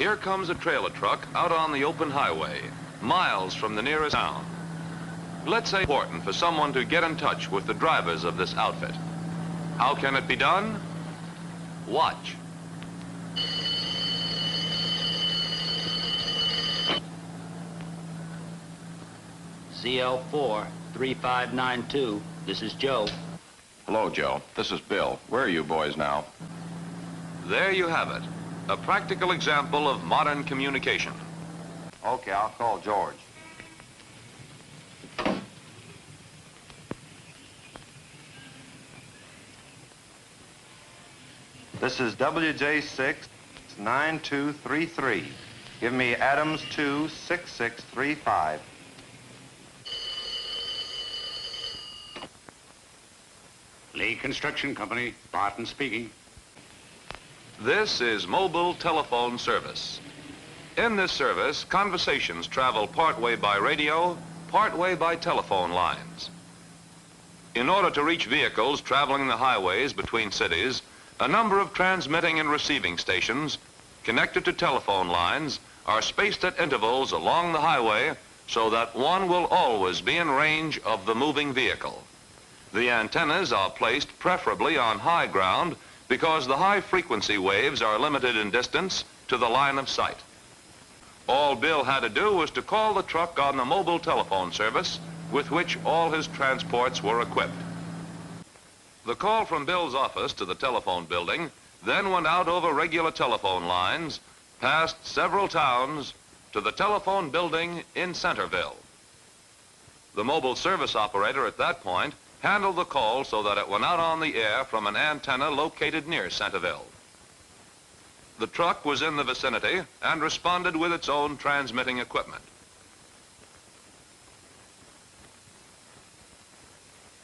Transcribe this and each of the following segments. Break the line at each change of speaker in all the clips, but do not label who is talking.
Here comes a trailer truck out on the open highway, miles from the nearest town. Let's say it's important for someone to get in touch with the drivers of this outfit. How can it be done? Watch.
CL4 3592. This is Joe.
Hello, Joe. This is Bill. Where are you boys now?
There you have it. A practical example of modern communication.
Okay, I'll call George. This is WJ6-9233. Give me Adams 2-6635.
Lee Construction Company, Barton speaking.
This is mobile telephone service. In this service, conversations travel partway by radio, partway by telephone lines. In order to reach vehicles traveling the highways between cities, a number of transmitting and receiving stations connected to telephone lines are spaced at intervals along the highway so that one will always be in range of the moving vehicle. The antennas are placed preferably on high ground because the high frequency waves are limited in distance to the line of sight. All Bill had to do was to call the truck on the mobile telephone service with which all his transports were equipped. The call from Bill's office to the telephone building then went out over regular telephone lines, past several towns, to the telephone building in Centerville. The mobile service operator at that point handled the call so that it went out on the air from an antenna located near Centerville. The truck was in the vicinity and responded with its own transmitting equipment.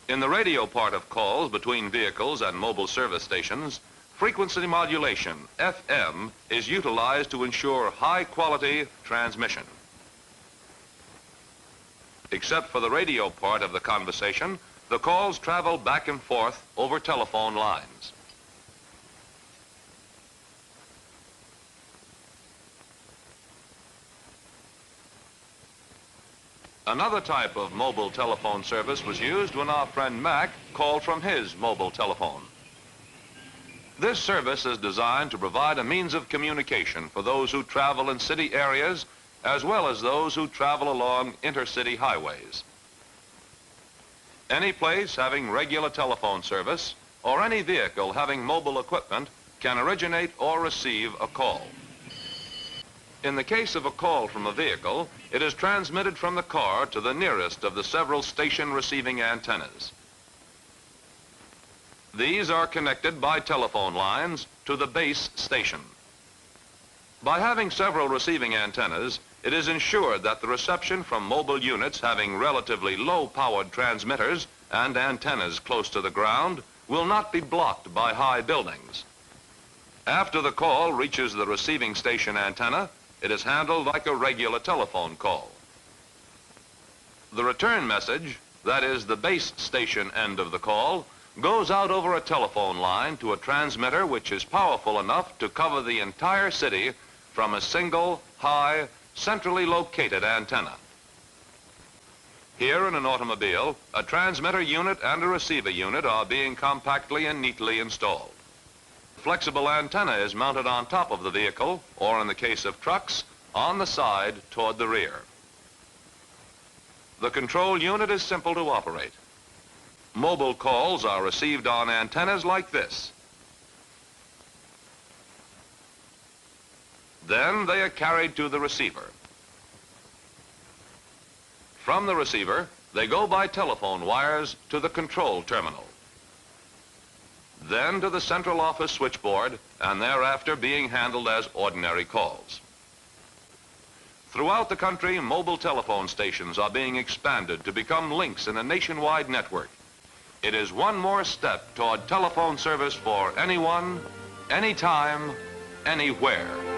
In the radio part of calls between vehicles and mobile service stations, frequency modulation, FM, is utilized to ensure high-quality transmission. Except for the radio part of the conversation, the calls travel back and forth over telephone lines. Another type of mobile telephone service was used when our friend Mac called from his mobile telephone. This service is designed to provide a means of communication for those who travel in city areas as well as those who travel along intercity highways. Any place having regular telephone service or any vehicle having mobile equipment can originate or receive a call. In the case of a call from a vehicle, it is transmitted from the car to the nearest of the several station receiving antennas. These are connected by telephone lines to the base station. By having several receiving antennas, it is ensured that the reception from mobile units having relatively low-powered transmitters and antennas close to the ground will not be blocked by high buildings. After the call reaches the receiving station antenna, it is handled like a regular telephone call. The return message, that is the base station end of the call, goes out over a telephone line to a transmitter which is powerful enough to cover the entire city from a single, high, centrally located antenna. Here in an automobile, a transmitter unit and a receiver unit are being compactly and neatly installed. The flexible antenna is mounted on top of the vehicle, or in the case of trucks, on the side toward the rear. The control unit is simple to operate. Mobile calls are received on antennas like this. Then they are carried to the receiver. From the receiver, they go by telephone wires to the control terminal. Then to the central office switchboard, and thereafter being handled as ordinary calls. Throughout the country, mobile telephone stations are being expanded to become links in a nationwide network. It is one more step toward telephone service for anyone, anytime, anywhere.